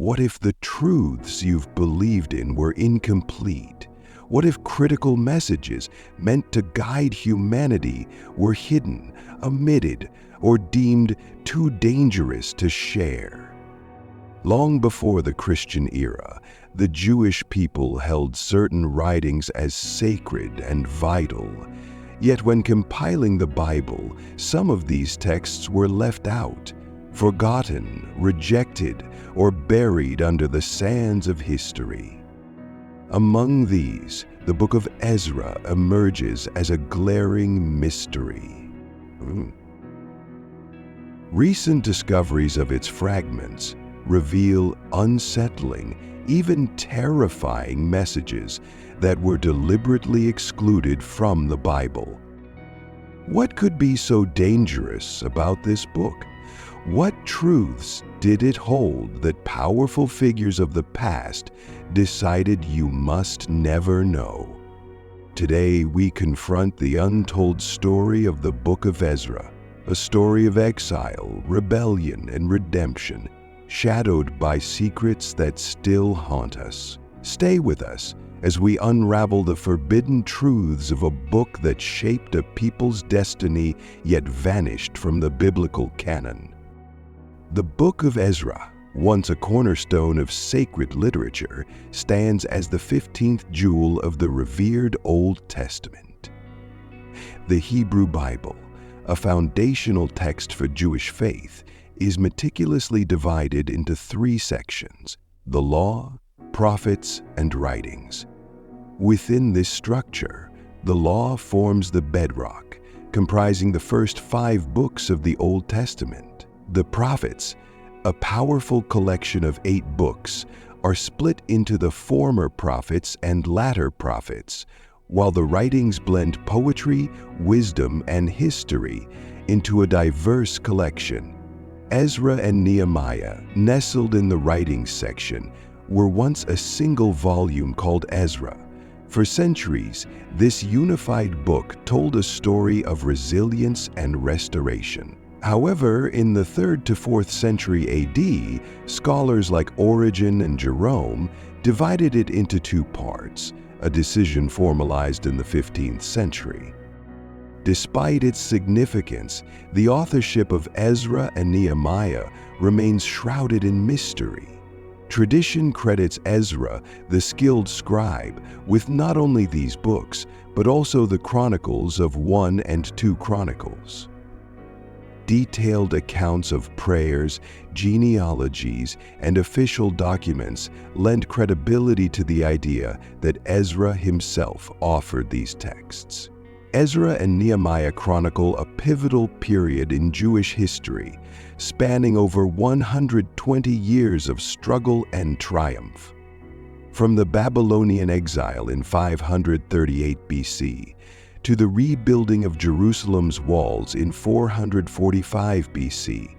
What if the truths you've believed in were incomplete? What if critical messages meant to guide humanity were hidden, omitted, or deemed too dangerous to share? Long before the Christian era, the Jewish people held certain writings as sacred and vital. Yet when compiling the Bible, some of these texts were left out, forgotten, rejected, or buried under the sands of history. Among these, the Book of Ezra emerges as a glaring mystery. Recent discoveries of its fragments reveal unsettling, even terrifying messages that were deliberately excluded from the Bible. What could be so dangerous about this book? What truths did it hold that powerful figures of the past decided you must never know? Today we confront the untold story of the Book of Ezra, a story of exile, rebellion, and redemption, shadowed by secrets that still haunt us. Stay with us as we unravel the forbidden truths of a book that shaped a people's destiny yet vanished from the biblical canon. The Book of Ezra, once a cornerstone of sacred literature, stands as the 15th jewel of the revered Old Testament. The Hebrew Bible, a foundational text for Jewish faith, is meticulously divided into 3 sections: the Law, Prophets, and Writings. Within this structure, the Law forms the bedrock, comprising the first 5 books of the Old Testament. The Prophets, a powerful collection of 8 books, are split into the former prophets and latter prophets, while the writings blend poetry, wisdom, and history into a diverse collection. Ezra and Nehemiah, nestled in the writings section, were once a single volume called Ezra. For centuries, this unified book told a story of resilience and restoration. However, in the 3rd to 4th century AD, scholars like Origen and Jerome divided it into 2 parts, a decision formalized in the 15th century. Despite its significance, the authorship of Ezra and Nehemiah remains shrouded in mystery. Tradition credits Ezra, the skilled scribe, with not only these books, but also the Chronicles of 1 and 2 Chronicles. Detailed accounts of prayers, genealogies, and official documents lend credibility to the idea that Ezra himself authored these texts. Ezra and Nehemiah chronicle a pivotal period in Jewish history, spanning over 120 years of struggle and triumph. From the Babylonian exile in 538 BC to the rebuilding of Jerusalem's walls in 445 BC,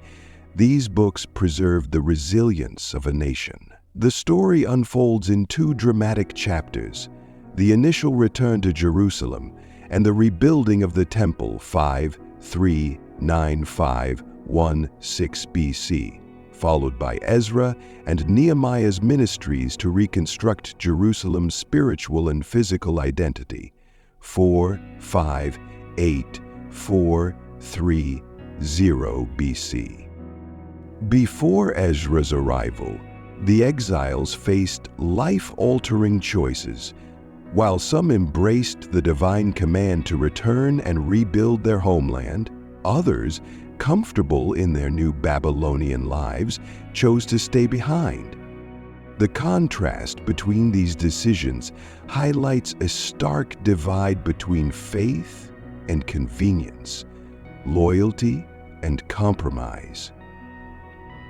these books preserved the resilience of a nation. The story unfolds in 2 dramatic chapters: the initial return to Jerusalem and the rebuilding of the temple 539-516 BC, followed by Ezra and Nehemiah's ministries to reconstruct Jerusalem's spiritual and physical identity 458-430 BC. Before Ezra's arrival, the exiles faced life-altering choices. While some embraced the divine command to return and rebuild their homeland, others, comfortable in their new Babylonian lives, chose to stay behind. The contrast between these decisions highlights a stark divide between faith and convenience, loyalty and compromise.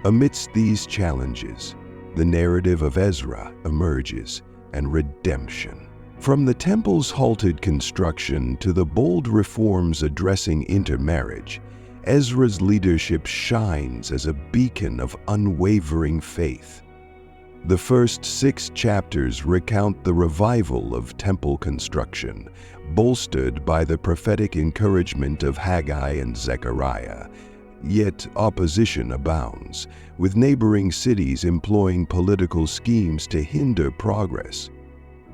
Amidst these challenges, the narrative of Ezra emerges, and redemption. From the temple's halted construction to the bold reforms addressing intermarriage, Ezra's leadership shines as a beacon of unwavering faith. The first 6 chapters recount the revival of temple construction, bolstered by the prophetic encouragement of Haggai and Zechariah, Yet opposition abounds, with neighboring cities employing political schemes to hinder progress.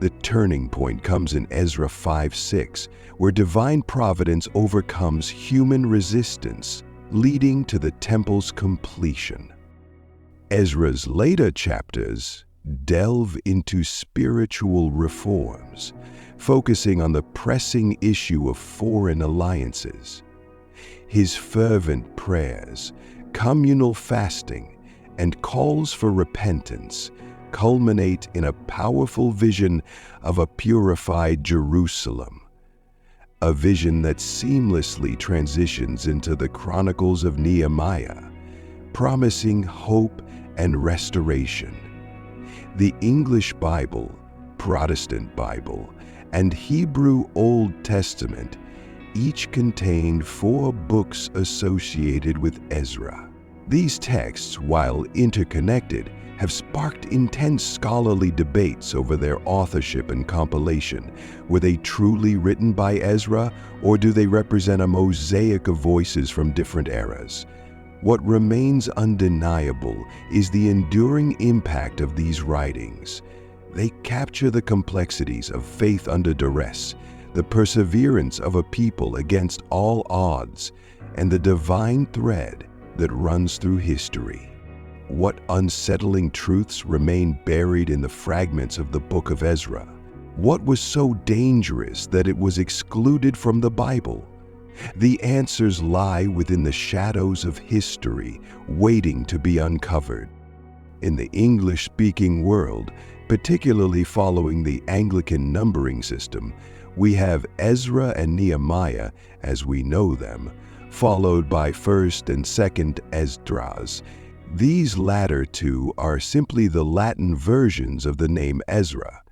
The turning point comes in Ezra 5:6, where divine providence overcomes human resistance, leading to the temple's completion. Ezra's later chapters delve into spiritual reforms, focusing on the pressing issue of foreign alliances. His fervent prayers, communal fasting, and calls for repentance culminate in a powerful vision of a purified Jerusalem, a vision that seamlessly transitions into the Chronicles of Nehemiah, promising hope and restoration. The English Bible, Protestant Bible, and Hebrew Old Testament each contained 4 books associated with Ezra. These texts, while interconnected, have sparked intense scholarly debates over their authorship and compilation. Were they truly written by Ezra, or do they represent a mosaic of voices from different eras? What remains undeniable is the enduring impact of these writings. They capture the complexities of faith under duress, the perseverance of a people against all odds, and the divine thread that runs through history. What unsettling truths remain buried in the fragments of the Book of Ezra? What was so dangerous that it was excluded from the Bible? The answers lie within the shadows of history, waiting to be uncovered. In the English-speaking world, particularly following the Anglican numbering system, we have Ezra and Nehemiah as we know them, followed by 1st and 2nd Esdras. These latter two are simply the Latin versions of the name Ezra.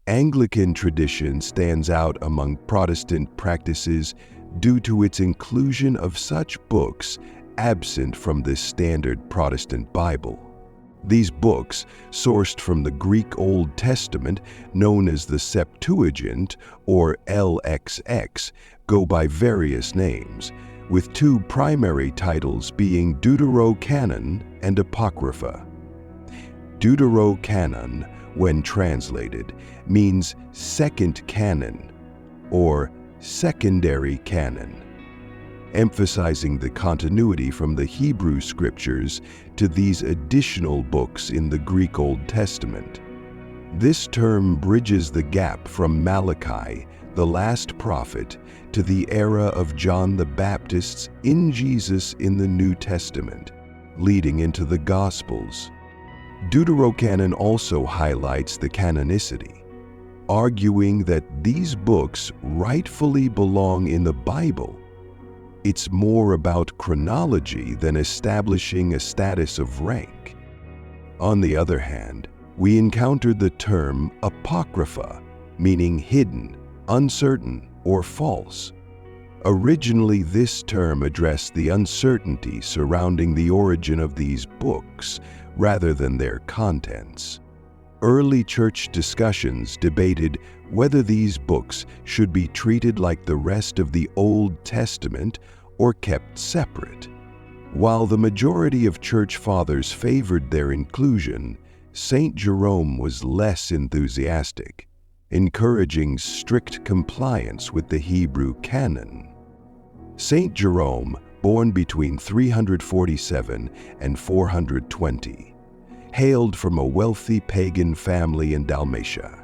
Anglican tradition stands out among Protestant practices due to its inclusion of such books absent from the standard Protestant Bible. These books, sourced from the Greek Old Testament, known as the Septuagint or LXX, go by various names, with 2 primary titles being Deuterocanon and Apocrypha. Deuterocanon, when translated, means second canon or secondary canon, emphasizing the continuity from the Hebrew scriptures to these additional books in the Greek Old Testament. This term bridges the gap from Malachi, the last prophet, to the era of John the Baptist's in Jesus in the New Testament, leading into the Gospels. Deuterocanon also highlights the canonicity, arguing that these books rightfully belong in the Bible. It's more about chronology than establishing a status of rank. On the other hand, we encountered the term Apocrypha, meaning hidden, uncertain, or false. Originally, this term addressed the uncertainty surrounding the origin of these books rather than their contents. Early church discussions debated whether these books should be treated like the rest of the Old Testament or kept separate. While the majority of church fathers favored their inclusion, St. Jerome was less enthusiastic, encouraging strict compliance with the Hebrew canon. St. Jerome, born between 347 and 420, hailed from a wealthy pagan family in Dalmatia.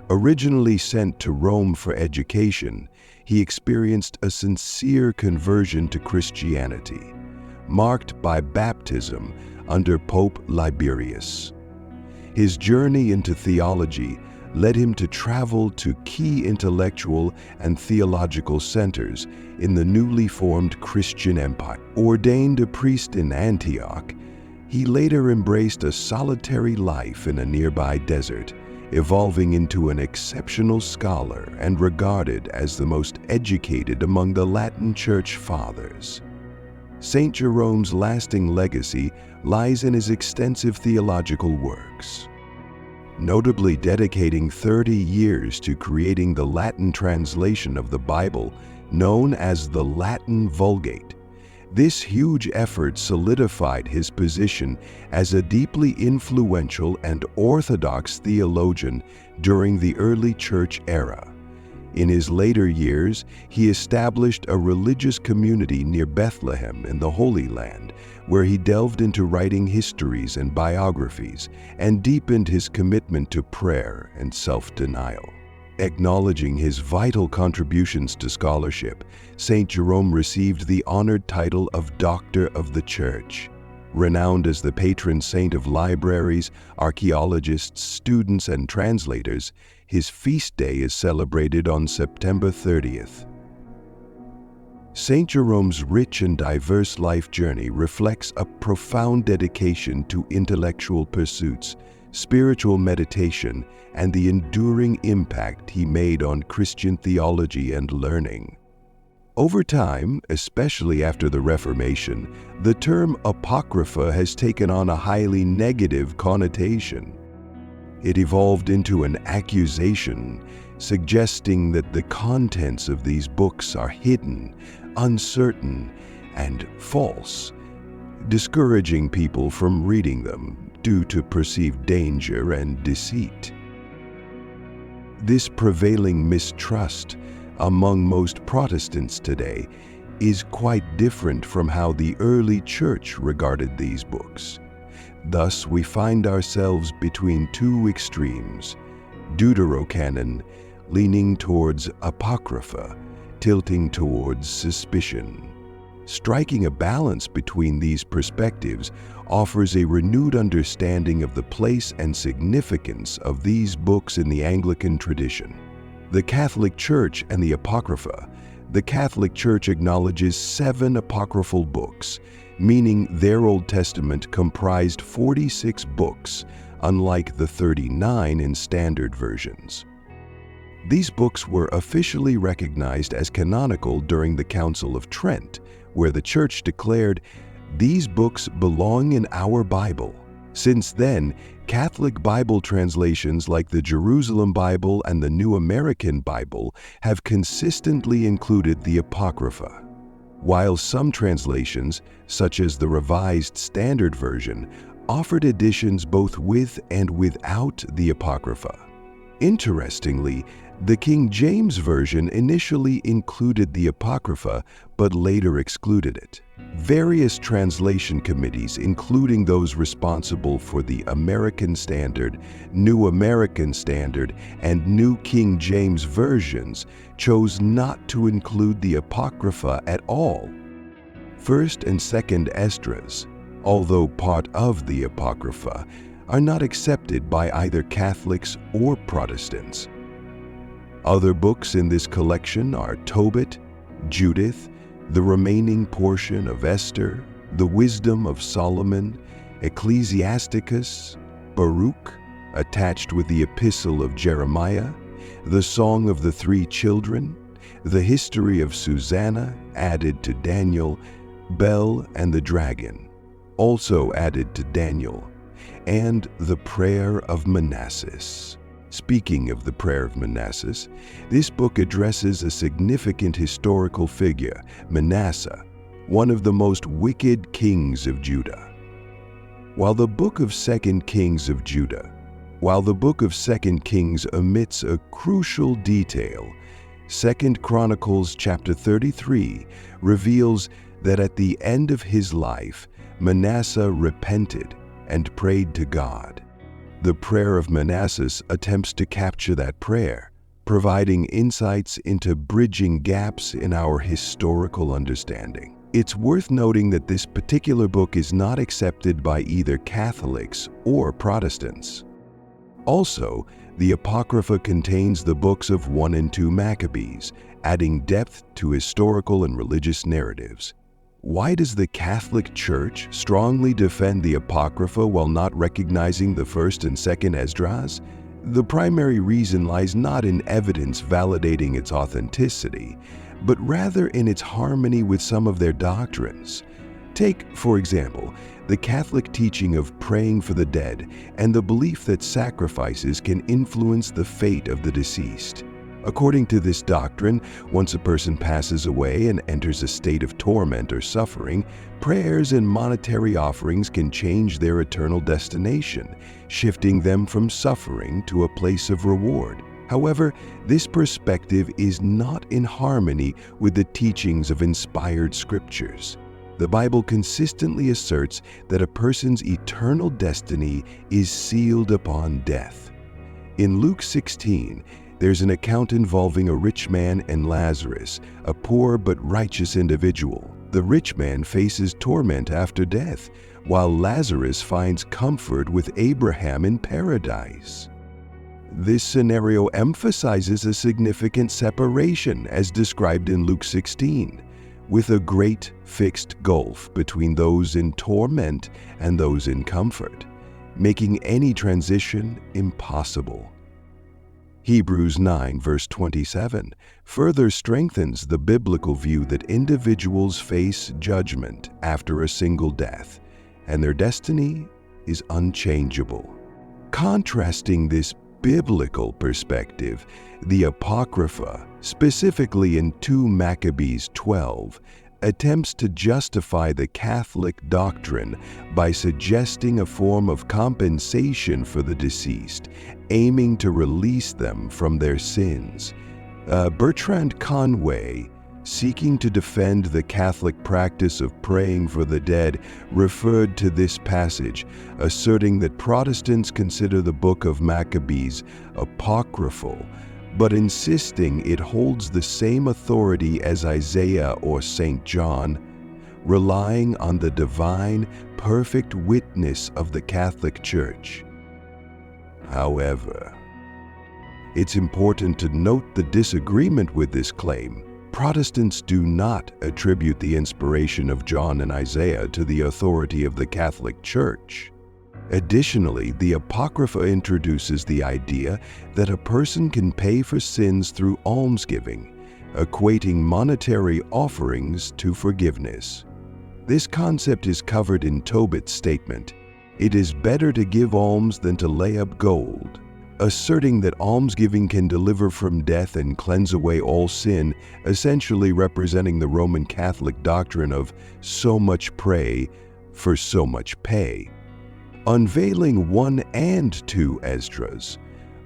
Originally sent to Rome for education, he experienced a sincere conversion to Christianity, marked by baptism under Pope Liberius. His journey into theology led him to travel to key intellectual and theological centers in the newly formed Christian empire. Ordained a priest in Antioch, he later embraced a solitary life in a nearby desert, evolving into an exceptional scholar and regarded as the most educated among the Latin Church Fathers. St. Jerome's lasting legacy lies in his extensive theological works, notably dedicating 30 years to creating the Latin translation of the Bible known as the Latin Vulgate. This huge effort solidified his position as a deeply influential and orthodox theologian during the early church era. In his later years, he established a religious community near Bethlehem in the Holy Land, where he delved into writing histories and biographies and deepened his commitment to prayer and self-denial. Acknowledging his vital contributions to scholarship, St. Jerome received the honored title of Doctor of the Church. Renowned as the patron saint of libraries, archaeologists, students, and translators, his feast day is celebrated on September 30th. St. Jerome's rich and diverse life journey reflects a profound dedication to intellectual pursuits, spiritual meditation, and the enduring impact he made on Christian theology and learning. Over time, especially after the Reformation, the term Apocrypha has taken on a highly negative connotation. It evolved into an accusation, suggesting that the contents of these books are hidden, uncertain, and false, discouraging people from reading them due to perceived danger and deceit. This prevailing mistrust among most Protestants today is quite different from how the early church regarded these books. Thus, we find ourselves between two extremes: Deuterocanon, leaning towards Apocrypha, tilting towards suspicion. Striking a balance between these perspectives offers a renewed understanding of the place and significance of these books in the Anglican tradition. The Catholic Church and the Apocrypha. The Catholic Church acknowledges 7 apocryphal books, meaning their Old Testament comprised 46 books, unlike the 39 in standard versions. These books were officially recognized as canonical during the Council of Trent, where the Church declared, "These books belong in our Bible." Since then, Catholic Bible translations like the Jerusalem Bible and the New American Bible have consistently included the Apocrypha, while some translations, such as the Revised Standard Version, offered editions both with and without the Apocrypha. Interestingly, the King James Version initially included the Apocrypha, but later excluded it. Various translation committees, including those responsible for the American Standard, New American Standard, and New King James versions, chose not to include the Apocrypha at all. 1st and 2nd Esdras, although part of the Apocrypha, are not accepted by either Catholics or Protestants. Other books in this collection are Tobit, Judith, the remaining portion of Esther, the Wisdom of Solomon, Ecclesiasticus, Baruch, attached with the Epistle of Jeremiah, the Song of the Three Children, the History of Susanna, added to Daniel, Bel and the Dragon, also added to Daniel, and the Prayer of Manasses. Speaking of the Prayer of Manasses, this book addresses a significant historical figure, Manasseh, one of the most wicked kings of Judah. While the Book of 2 Kings omits a crucial detail, 2 Chronicles chapter 33 reveals that at the end of his life, Manasseh repented and prayed to God. The Prayer of Manasses attempts to capture that prayer, providing insights into bridging gaps in our historical understanding. It's worth noting that this particular book is not accepted by either Catholics or Protestants. Also, the Apocrypha contains the books of 1 and 2 Maccabees, adding depth to historical and religious narratives. Why does the Catholic Church strongly defend the Apocrypha while not recognizing the 1st and 2nd Esdras? The primary reason lies not in evidence validating its authenticity, but rather in its harmony with some of their doctrines. Take, for example, the Catholic teaching of praying for the dead and the belief that sacrifices can influence the fate of the deceased. According to this doctrine, once a person passes away and enters a state of torment or suffering, prayers and monetary offerings can change their eternal destination, shifting them from suffering to a place of reward. However, this perspective is not in harmony with the teachings of inspired scriptures. The Bible consistently asserts that a person's eternal destiny is sealed upon death. In Luke 16, there's an account involving a rich man and Lazarus, a poor but righteous individual. The rich man faces torment after death, while Lazarus finds comfort with Abraham in paradise. This scenario emphasizes a significant separation, as described in Luke 16, with a great fixed gulf between those in torment and those in comfort, making any transition impossible. Hebrews 9 verse 27 further strengthens the biblical view that individuals face judgment after a single death, and their destiny is unchangeable. Contrasting this biblical perspective, the Apocrypha, specifically in 2 Maccabees 12, attempts to justify the Catholic doctrine by suggesting a form of compensation for the deceased, aiming to release them from their sins. Bertrand Conway, seeking to defend the Catholic practice of praying for the dead, referred to this passage, asserting that Protestants consider the Book of Maccabees apocryphal, but insisting it holds the same authority as Isaiah or St. John, relying on the divine, perfect witness of the Catholic Church. However, it's important to note the disagreement with this claim. Protestants do not attribute the inspiration of John and Isaiah to the authority of the Catholic Church. Additionally, the Apocrypha introduces the idea that a person can pay for sins through almsgiving, equating monetary offerings to forgiveness. This concept is covered in Tobit's statement, "It is better to give alms than to lay up gold," asserting that almsgiving can deliver from death and cleanse away all sin, essentially representing the Roman Catholic doctrine of so much pray for so much pay. Unveiling 1 and 2 Esdras.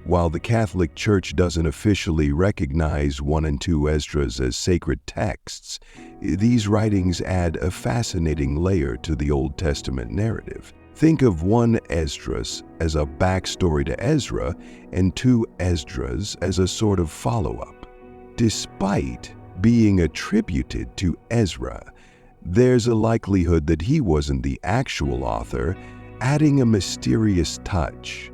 While the Catholic Church doesn't officially recognize 1 and 2 Esdras as sacred texts, these writings add a fascinating layer to the Old Testament narrative. Think of 1 Esdras as a backstory to Ezra and 2 Esdras as a sort of follow-up. Despite being attributed to Ezra, there's a likelihood that he wasn't the actual author, adding a mysterious touch.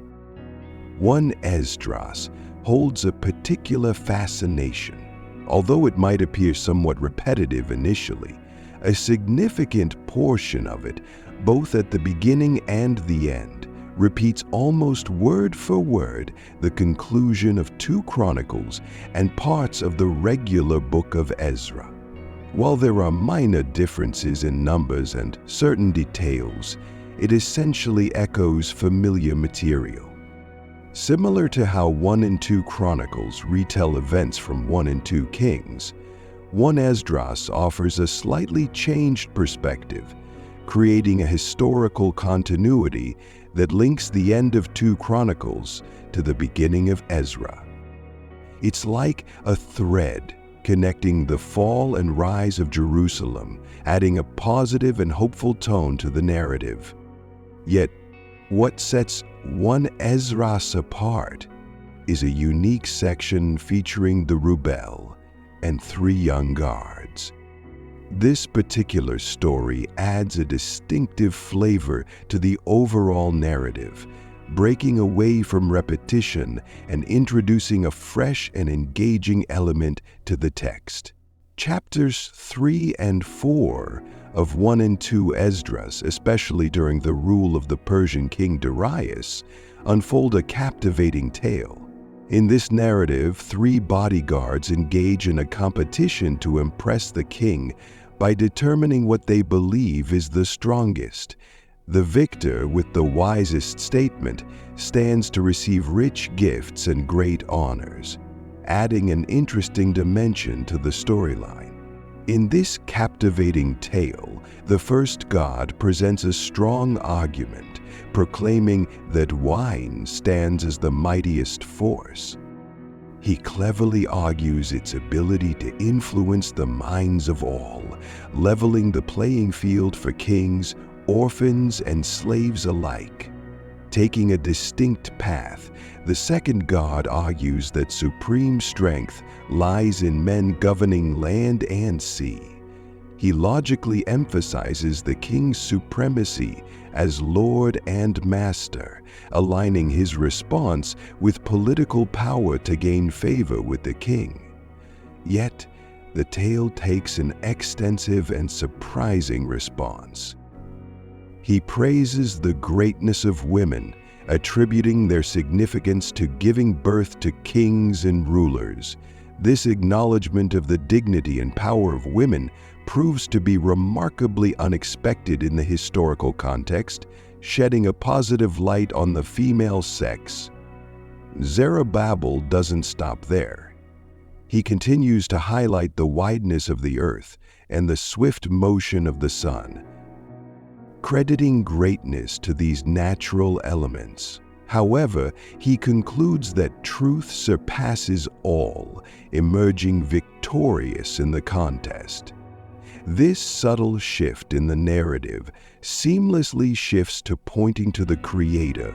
1 Esdras holds a particular fascination. Although it might appear somewhat repetitive initially, a significant portion of it, both at the beginning and the end, repeats almost word for word the conclusion of 2 Chronicles and parts of the regular Book of Ezra. While there are minor differences in numbers and certain details, it essentially echoes familiar material. Similar to how 1 and 2 Chronicles retell events from 1 and 2 Kings, 1 Esdras offers a slightly changed perspective, creating a historical continuity that links the end of 2 Chronicles to the beginning of Ezra. It's like a thread connecting the fall and rise of Jerusalem, adding a positive and hopeful tone to the narrative. Yet, what sets 1 Esdras apart is a unique section featuring the Zerubbabel and 3 young guards. This particular story adds a distinctive flavor to the overall narrative, breaking away from repetition and introducing a fresh and engaging element to the text. Chapters 3 and 4 of 1 and 2 Esdras, especially during the rule of the Persian king Darius, unfold a captivating tale. In this narrative, 3 bodyguards engage in a competition to impress the king by determining what they believe is the strongest. The victor with the wisest statement stands to receive rich gifts and great honors. adding an interesting dimension to the storyline. In this captivating tale, the first god presents a strong argument, proclaiming that wine stands as the mightiest force. He cleverly argues its ability to influence the minds of all, leveling the playing field for kings, orphans, and slaves alike. Taking a distinct path, the second god argues that supreme strength lies in men governing land and sea. He logically emphasizes the king's supremacy as lord and master, aligning his response with political power to gain favor with the king. Yet, the tale takes an extensive and surprising response. He praises the greatness of women, attributing their significance to giving birth to kings and rulers. This acknowledgement of the dignity and power of women proves to be remarkably unexpected in the historical context, shedding a positive light on the female sex. Zerubbabel doesn't stop there. He continues to highlight the wideness of the earth and the swift motion of the sun, crediting greatness to these natural elements. However, he concludes that truth surpasses all, emerging victorious in the contest. This subtle shift in the narrative seamlessly shifts to pointing to the Creator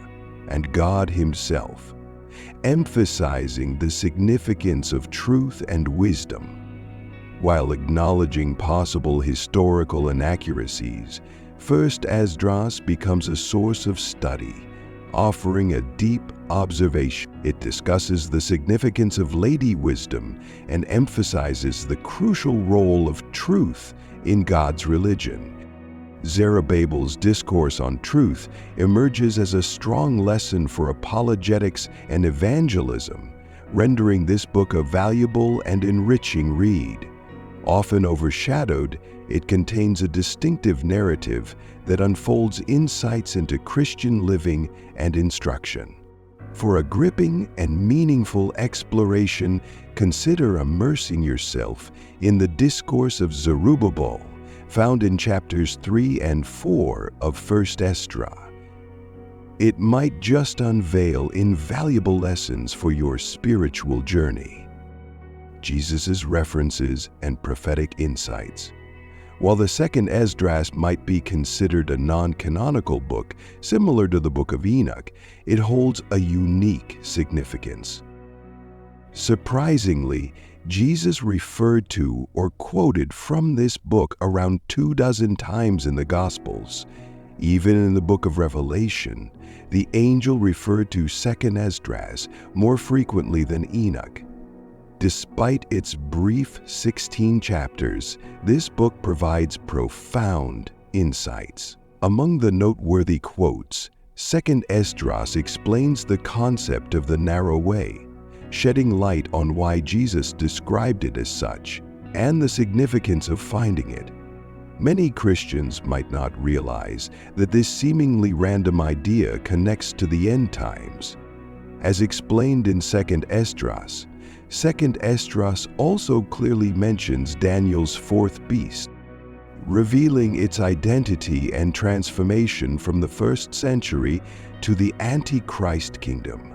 and God Himself, emphasizing the significance of truth and wisdom. While acknowledging possible historical inaccuracies, First Esdras becomes a source of study, offering a deep observation. It discusses the significance of lady wisdom and emphasizes the crucial role of truth in God's religion. Zerubbabel's discourse on truth emerges as a strong lesson for apologetics and evangelism, rendering this book a valuable and enriching read. Often overshadowed, it contains a distinctive narrative that unfolds insights into Christian living and instruction. For a gripping and meaningful exploration, consider immersing yourself in the discourse of Zerubbabel, found in chapters 3 and 4 of 1 Esdras. It might just unveil invaluable lessons for your spiritual journey. Jesus' references and prophetic insights. While the second Esdras might be considered a non-canonical book, similar to the Book of Enoch, it holds a unique significance. Surprisingly, Jesus referred to or quoted from this book around 24 times in the Gospels. Even in the Book of Revelation, the angel referred to second Esdras more frequently than Enoch. Despite its brief 16 chapters, this book provides profound insights. Among the noteworthy quotes, 2nd Esdras explains the concept of the narrow way, shedding light on why Jesus described it as such, and the significance of finding it. Many Christians might not realize that this seemingly random idea connects to the end times. As explained in 2nd Esdras, 2nd Esdras also clearly mentions Daniel's fourth beast, revealing its identity and transformation from the 1st century to the Antichrist kingdom.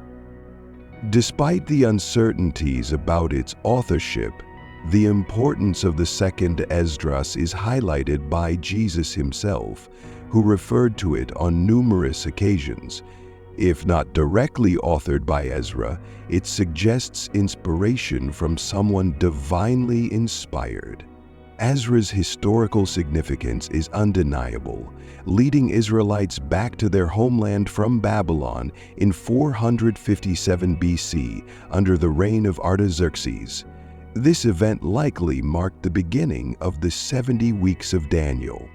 Despite the uncertainties about its authorship, the importance of the 2nd Esdras is highlighted by Jesus himself, who referred to it on numerous occasions. If not directly authored by Ezra, it suggests inspiration from someone divinely inspired. Ezra's historical significance is undeniable, leading Israelites back to their homeland from Babylon in 457 BC under the reign of Artaxerxes. This event likely marked the beginning of the 70 weeks of Daniel.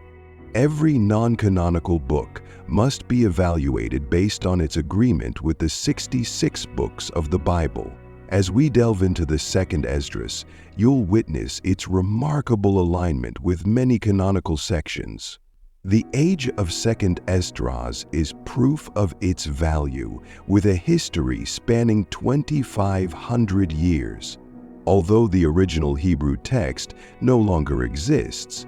Every non-canonical book must be evaluated based on its agreement with the 66 books of the Bible. As we delve into the 2nd Esdras, you'll witness its remarkable alignment with many canonical sections. The age of Second Esdras is proof of its value, with a history spanning 2,500 years. Although the original Hebrew text no longer exists,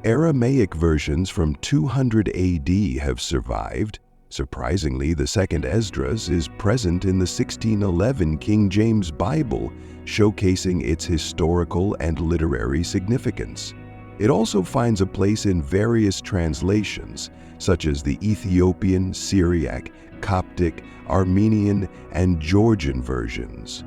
Aramaic versions from 200 AD have survived. Surprisingly, the Second Esdras is present in the 1611 King James Bible, showcasing its historical and literary significance. It also finds a place in various translations, such as the Ethiopian, Syriac, Coptic, Armenian, and Georgian versions.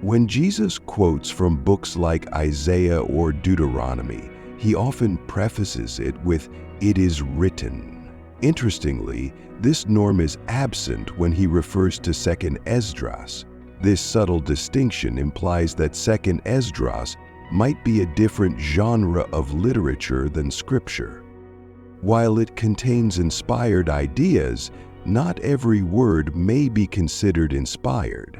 When Jesus quotes from books like Isaiah or Deuteronomy, he often prefaces it with, "It is written." Interestingly, this norm is absent when he refers to Second Esdras. This subtle distinction implies that Second Esdras might be a different genre of literature than Scripture. While it contains inspired ideas, not every word may be considered inspired.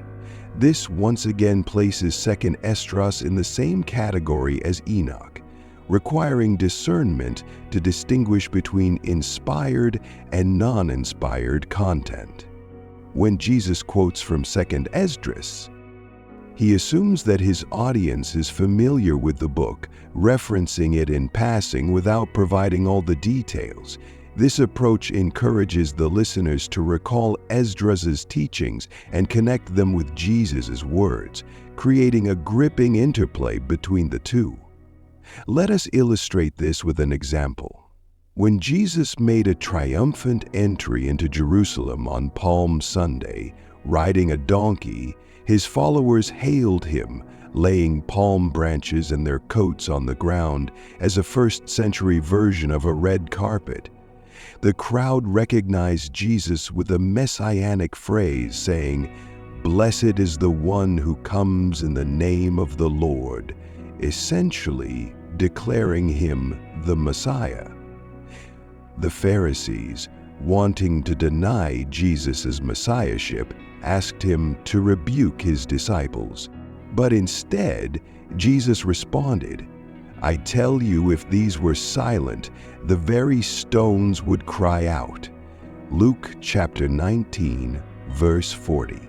This once again places Second Esdras in the same category as Enoch, requiring discernment to distinguish between inspired and non-inspired content. When Jesus quotes from Second Esdras, he assumes that his audience is familiar with the book, referencing it in passing without providing all the details. This approach encourages the listeners to recall Esdras' teachings and connect them with Jesus' words, creating a gripping interplay between the two. Let us illustrate this with an example. When Jesus made a triumphant entry into Jerusalem on Palm Sunday, riding a donkey, his followers hailed him, laying palm branches and their coats on the ground as a first-century version of a red carpet. The crowd recognized Jesus with a messianic phrase saying, "Blessed is the one who comes in the name of the Lord," essentially declaring him the Messiah. The Pharisees, wanting to deny Jesus' messiahship, asked him to rebuke his disciples. But instead, Jesus responded, "I tell you, if these were silent, the very stones would cry out." Luke chapter 19, verse 40.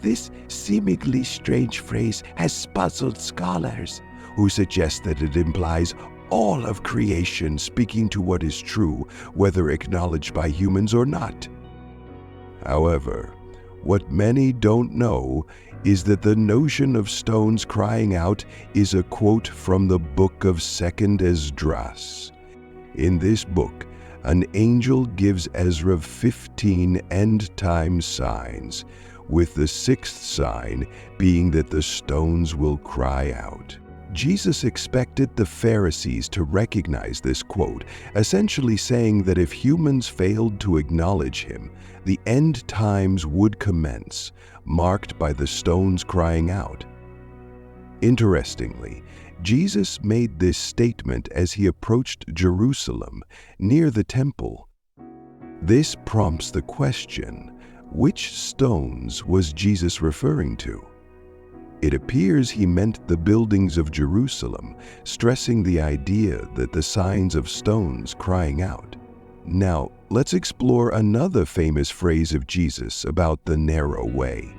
This seemingly strange phrase has puzzled scholars, who suggest that it implies all of creation speaking to what is true, whether acknowledged by humans or not. However, what many don't know is that the notion of stones crying out is a quote from the Book of Second Esdras. In this book, an angel gives Ezra 15 end-time signs, with the sixth sign being that the stones will cry out. Jesus expected the Pharisees to recognize this quote, essentially saying that if humans failed to acknowledge him, the end times would commence, marked by the stones crying out. Interestingly, Jesus made this statement as he approached Jerusalem, near the temple. This prompts the question, which stones was Jesus referring to? It appears he meant the buildings of Jerusalem, stressing the idea that the signs of stones crying out. Now, let's explore another famous phrase of Jesus about the narrow way.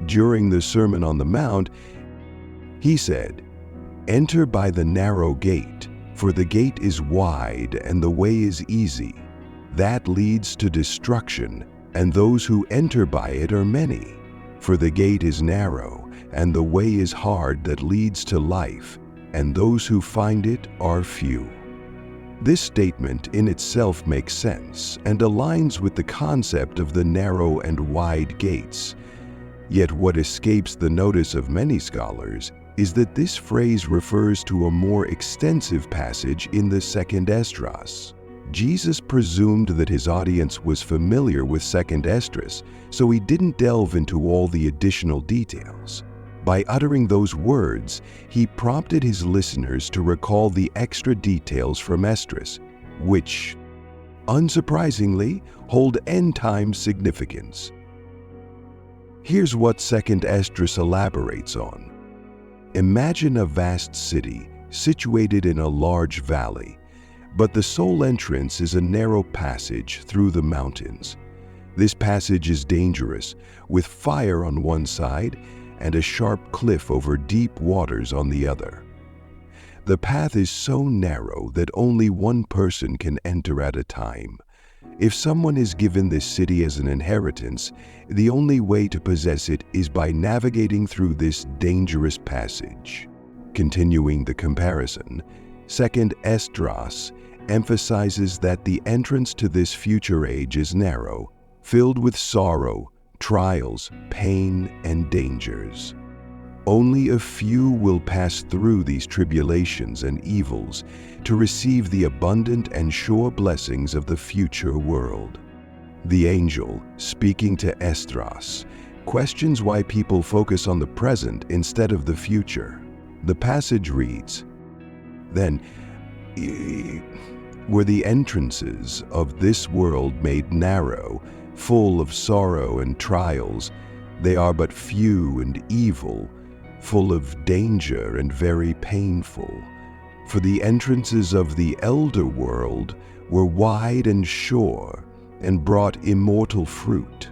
During the Sermon on the Mount, he said, "Enter by the narrow gate, for the gate is wide and the way is easy. That leads to destruction, and those who enter by it are many. For the gate is narrow, and the way is hard that leads to life, and those who find it are few." This statement in itself makes sense and aligns with the concept of the narrow and wide gates. Yet what escapes the notice of many scholars is that this phrase refers to a more extensive passage in the Second Esdras. Jesus presumed that his audience was familiar with Second Esdras, so he didn't delve into all the additional details. By uttering those words, he prompted his listeners to recall the extra details from Esdras, which, unsurprisingly, hold end-time significance. Here's what Second Esdras elaborates on. Imagine a vast city situated in a large valley. But the sole entrance is a narrow passage through the mountains. This passage is dangerous, with fire on one side and a sharp cliff over deep waters on the other. The path is so narrow that only one person can enter at a time. If someone is given this city as an inheritance, the only way to possess it is by navigating through this dangerous passage. Continuing the comparison, 2nd Esdras emphasizes that the entrance to this future age is narrow, filled with sorrow, trials, pain, and dangers. Only a few will pass through these tribulations and evils to receive the abundant and sure blessings of the future world. The angel, speaking to Esdras, questions why people focus on the present instead of the future. The passage reads, "Then were the entrances of this world made narrow, full of sorrow and trials. They are but few and evil, full of danger and very painful. For the entrances of the elder world were wide and sure, and brought immortal fruit.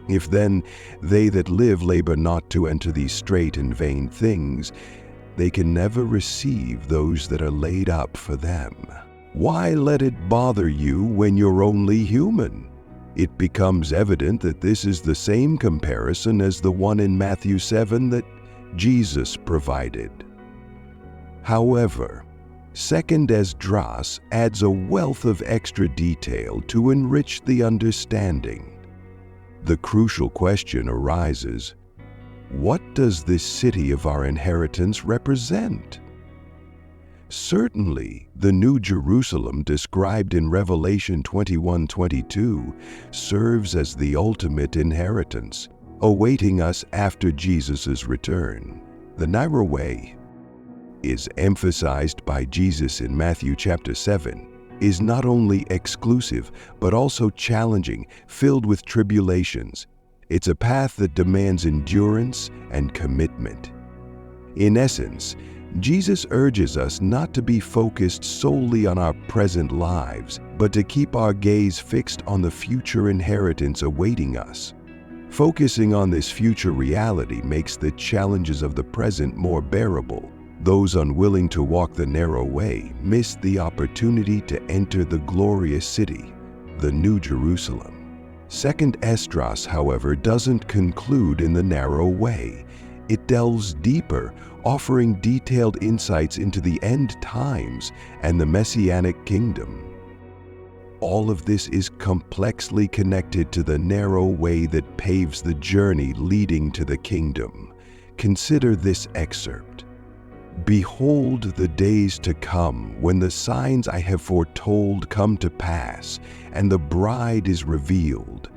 If then they that live labor not to enter these straight and vain things, they can never receive those that are laid up for them. Why let it bother you when you're only human?" It becomes evident that this is the same comparison as the one in Matthew 7 that Jesus provided. However, 2nd Esdras adds a wealth of extra detail to enrich the understanding. The crucial question arises, what does this city of our inheritance represent? Certainly, the New Jerusalem described in Revelation 21:22 serves as the ultimate inheritance, awaiting us after Jesus' return. The narrow way is emphasized by Jesus in Matthew chapter 7, is not only exclusive, but also challenging, filled with tribulations. It's a path that demands endurance and commitment. In essence, Jesus urges us not to be focused solely on our present lives, but to keep our gaze fixed on the future inheritance awaiting us. Focusing on this future reality makes the challenges of the present more bearable. Those unwilling to walk the narrow way miss the opportunity to enter the glorious city, the New Jerusalem. 2nd Esdras, however, doesn't conclude in the narrow way. It delves deeper, offering detailed insights into the end times and the Messianic kingdom. All of this is complexly connected to the narrow way that paves the journey leading to the kingdom. Consider this excerpt. "Behold the days to come, when the signs I have foretold come to pass, and the bride is revealed.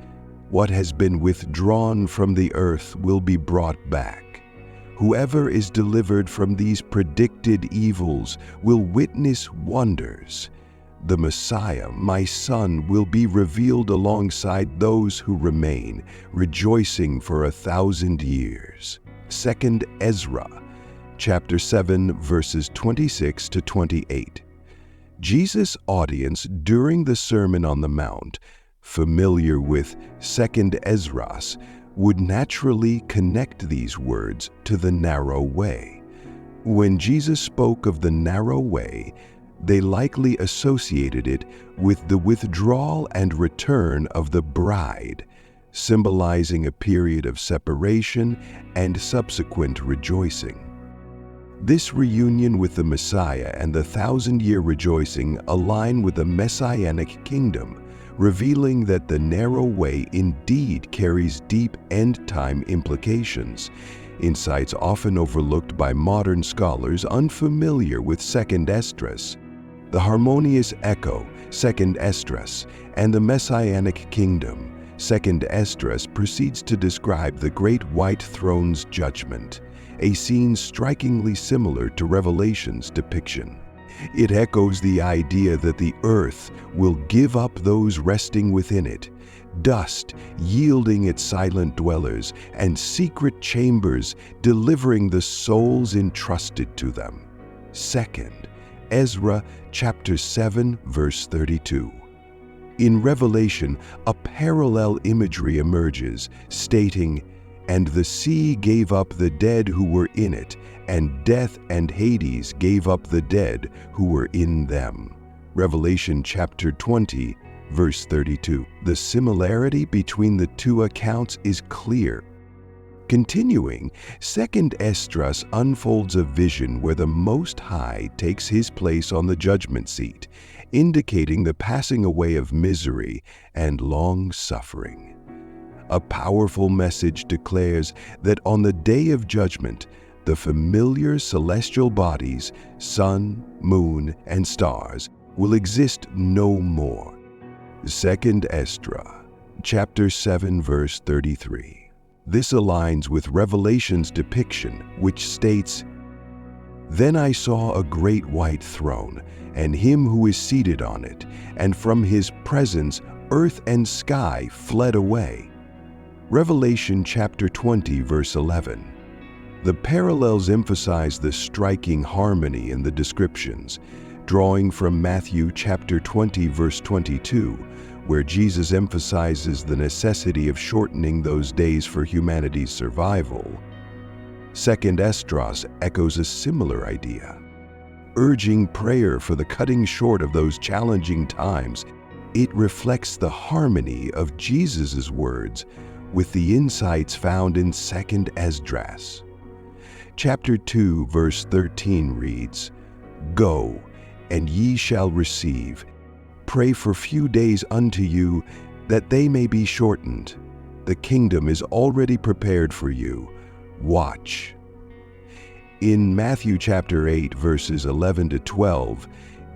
What has been withdrawn from the earth will be brought back. Whoever is delivered from these predicted evils will witness wonders. The Messiah, my Son, will be revealed alongside those who remain, rejoicing for 1,000 years." 2nd Ezra, chapter 7, verses 26 to 28. Jesus' audience during the Sermon on the Mount, familiar with 2nd Esdras, would naturally connect these words to the narrow way. When Jesus spoke of the narrow way, they likely associated it with the withdrawal and return of the bride, symbolizing a period of separation and subsequent rejoicing. This reunion with the Messiah and the 1,000-year rejoicing align with the Messianic kingdom, revealing that the narrow way indeed carries deep end-time implications, insights often overlooked by modern scholars unfamiliar with 2nd Esdras. The harmonious echo, 2nd Esdras, and the Messianic kingdom, 2nd Esdras, proceeds to describe the great white throne's judgment, a scene strikingly similar to Revelation's depiction. It echoes the idea that the earth will give up those resting within it, dust yielding its silent dwellers, and secret chambers delivering the souls entrusted to them. Second, Ezra chapter 7, verse 32. In Revelation, a parallel imagery emerges, stating, "And the sea gave up the dead who were in it, and death and Hades gave up the dead who were in them." Revelation chapter 20, verse 32. The similarity between the two accounts is clear. Continuing, 2nd Esdras unfolds a vision where the Most High takes his place on the judgment seat, indicating the passing away of misery and long suffering. A powerful message declares that on the day of judgment, the familiar celestial bodies, sun, moon, and stars, will exist no more. 2nd Esdras, chapter 7, verse 33. This aligns with Revelation's depiction, which states, "Then I saw a great white throne, and him who is seated on it, and from his presence earth and sky fled away." Revelation chapter 20, verse 11. The parallels emphasize the striking harmony in the descriptions, drawing from Matthew chapter 20, verse 22, where Jesus emphasizes the necessity of shortening those days for humanity's survival. 2nd Esdras echoes a similar idea, urging prayer for the cutting short of those challenging times. It reflects the harmony of Jesus' words with the insights found in 2nd Esdras. Chapter 2, verse 13 reads, "Go, and ye shall receive. Pray for few days unto you, that they may be shortened. The kingdom is already prepared for you. Watch." In Matthew chapter 8, verses 11 to 12,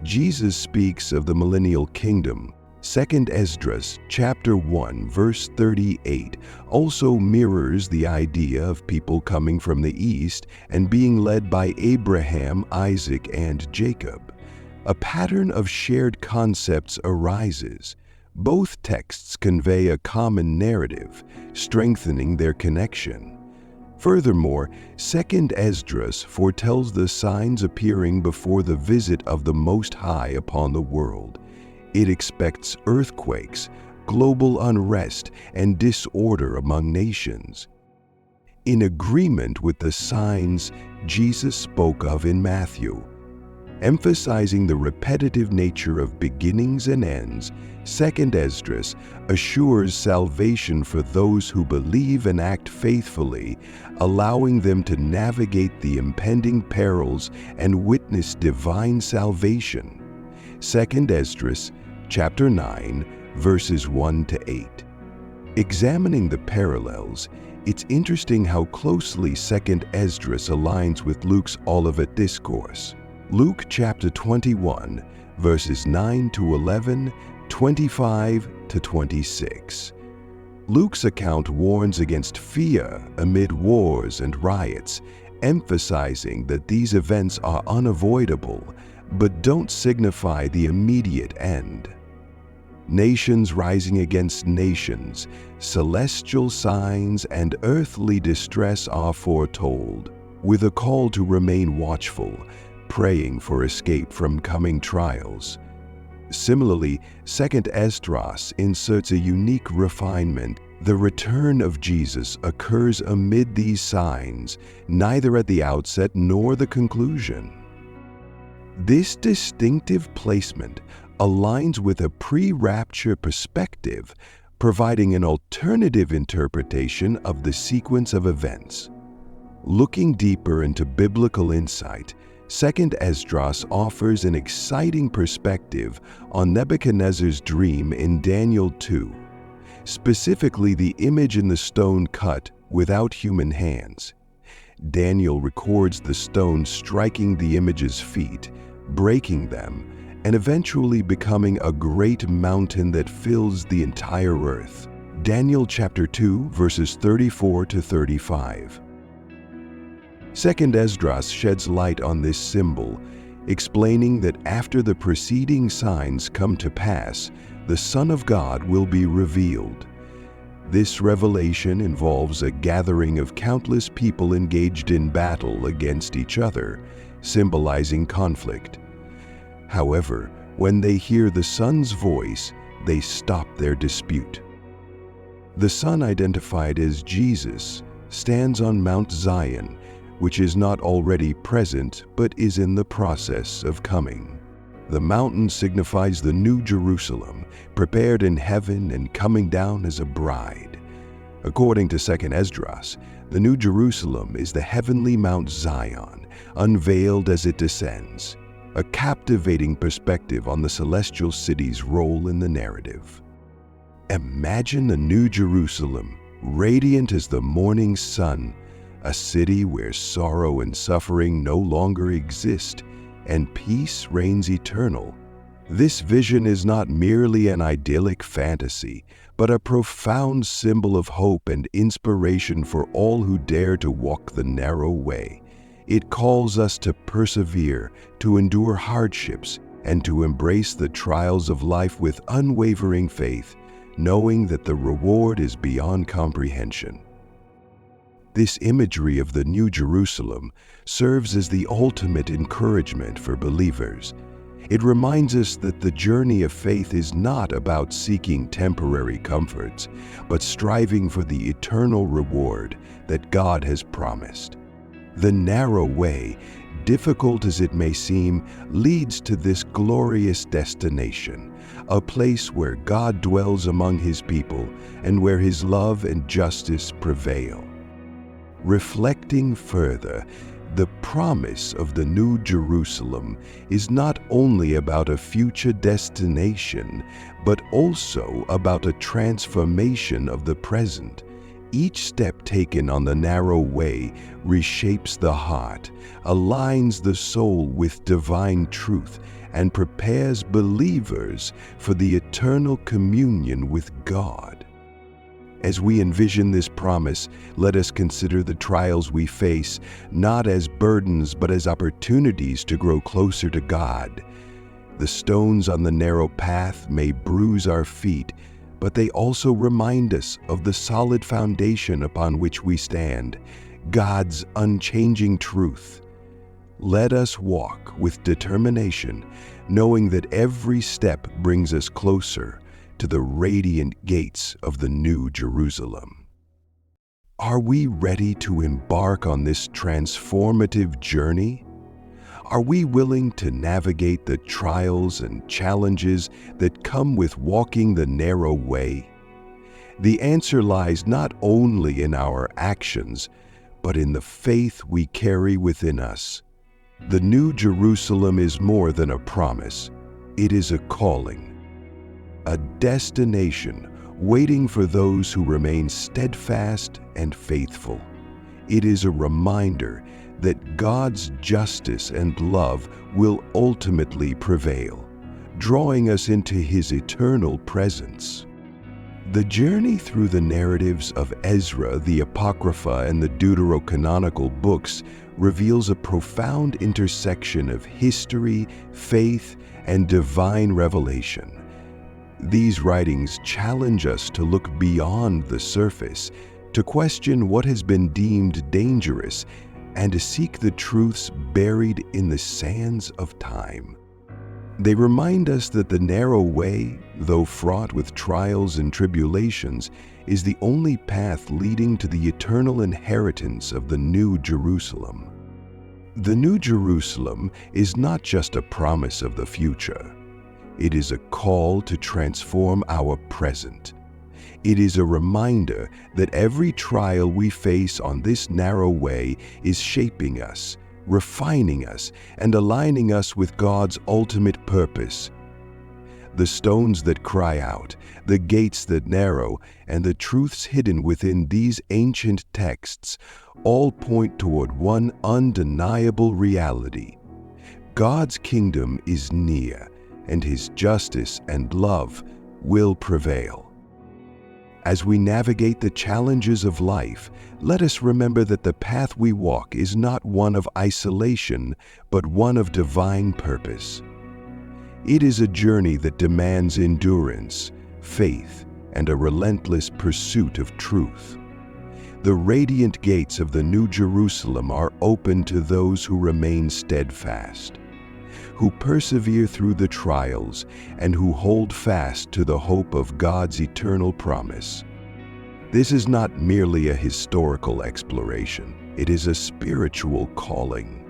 Jesus speaks of the millennial kingdom. 2nd Esdras chapter 1, verse 38 also mirrors the idea of people coming from the east and being led by Abraham, Isaac, and Jacob. A pattern of shared concepts arises. Both texts convey a common narrative, strengthening their connection. Furthermore, 2nd Esdras foretells the signs appearing before the visit of the Most High upon the world. It expects earthquakes, global unrest, and disorder among nations. In agreement with the signs Jesus spoke of in Matthew, emphasizing the repetitive nature of beginnings and ends, 2nd Esdras assures salvation for those who believe and act faithfully, allowing them to navigate the impending perils and witness divine salvation. 2nd Esdras, chapter 9, verses 1 to 8. Examining the parallels, it's interesting how closely 2nd Esdras aligns with Luke's Olivet Discourse. Luke chapter 21, verses 9 to 11, 25 to 26. Luke's account warns against fear amid wars and riots, emphasizing that these events are unavoidable, but don't signify the immediate end. Nations rising against nations, celestial signs and earthly distress are foretold, with a call to remain watchful, praying for escape from coming trials. Similarly, 2nd Esdras inserts a unique refinement. The return of Jesus occurs amid these signs, neither at the outset nor the conclusion. This distinctive placement aligns with a pre-rapture perspective, providing an alternative interpretation of the sequence of events. Looking deeper into biblical insight, 2nd Esdras offers an exciting perspective on Nebuchadnezzar's dream in Daniel 2, specifically the image in the stone cut without human hands. Daniel records the stone striking the image's feet, breaking them, and eventually becoming a great mountain that fills the entire earth. Daniel chapter 2, verses 34 to 35. 2nd Esdras sheds light on this symbol, explaining that after the preceding signs come to pass, the Son of God will be revealed. This revelation involves a gathering of countless people engaged in battle against each other, symbolizing conflict. However, when they hear the Son's voice, they stop their dispute. The Son, identified as Jesus, stands on Mount Zion, which is not already present but is in the process of coming. The mountain signifies the New Jerusalem, prepared in heaven and coming down as a bride. According to 2 Esdras, the New Jerusalem is the heavenly Mount Zion, unveiled as it descends, a captivating perspective on the celestial city's role in the narrative. Imagine the New Jerusalem, radiant as the morning sun, a city where sorrow and suffering no longer exist, and peace reigns eternal. This vision is not merely an idyllic fantasy, but a profound symbol of hope and inspiration for all who dare to walk the narrow way. It calls us to persevere, to endure hardships, and to embrace the trials of life with unwavering faith, knowing that the reward is beyond comprehension. This imagery of the New Jerusalem serves as the ultimate encouragement for believers. It reminds us that the journey of faith is not about seeking temporary comforts, but striving for the eternal reward that God has promised. The narrow way, difficult as it may seem, leads to this glorious destination, a place where God dwells among His people and where His love and justice prevail. Reflecting further, the promise of the New Jerusalem is not only about a future destination, but also about a transformation of the present. Each step taken on the narrow way reshapes the heart, aligns the soul with divine truth, and prepares believers for the eternal communion with God. As we envision this promise, let us consider the trials we face not as burdens but as opportunities to grow closer to God. The stones on the narrow path may bruise our feet, but they also remind us of the solid foundation upon which we stand, God's unchanging truth. Let us walk with determination, knowing that every step brings us closer to the radiant gates of the New Jerusalem. Are we ready to embark on this transformative journey? Are we willing to navigate the trials and challenges that come with walking the narrow way? The answer lies not only in our actions, but in the faith we carry within us. The New Jerusalem is more than a promise. It is a calling, a destination waiting for those who remain steadfast and faithful. It is a reminder that God's justice and love will ultimately prevail, drawing us into His eternal presence. The journey through the narratives of Ezra, the Apocrypha, and the Deuterocanonical books reveals a profound intersection of history, faith, and divine revelation. These writings challenge us to look beyond the surface, to question what has been deemed dangerous, and to seek the truths buried in the sands of time. They remind us that the narrow way, though fraught with trials and tribulations, is the only path leading to the eternal inheritance of the New Jerusalem. The New Jerusalem is not just a promise of the future. It is a call to transform our present. It is a reminder that every trial we face on this narrow way is shaping us, refining us, and aligning us with God's ultimate purpose. The stones that cry out, the gates that narrow, and the truths hidden within these ancient texts all point toward one undeniable reality. God's kingdom is near, and His justice and love will prevail. As we navigate the challenges of life, let us remember that the path we walk is not one of isolation, but one of divine purpose. It is a journey that demands endurance, faith, and a relentless pursuit of truth. The radiant gates of the New Jerusalem are open to those who remain steadfast, who persevere through the trials, and who hold fast to the hope of God's eternal promise. This is not merely a historical exploration, it is a spiritual calling.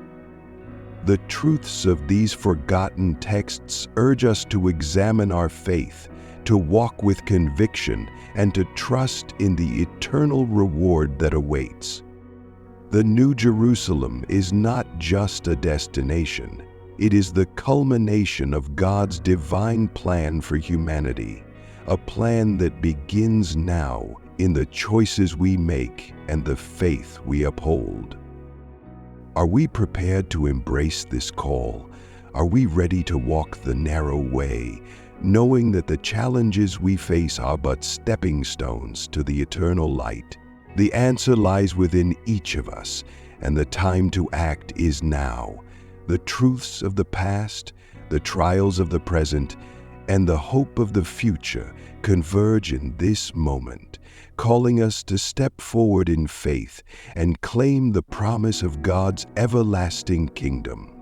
The truths of these forgotten texts urge us to examine our faith, to walk with conviction, and to trust in the eternal reward that awaits. The New Jerusalem is not just a destination, it is the culmination of God's divine plan for humanity, a plan that begins now in the choices we make and the faith we uphold. Are we prepared to embrace this call? Are we ready to walk the narrow way, knowing that the challenges we face are but stepping stones to the eternal light? The answer lies within each of us, and the time to act is now. The truths of the past, the trials of the present, and the hope of the future converge in this moment, calling us to step forward in faith and claim the promise of God's everlasting kingdom.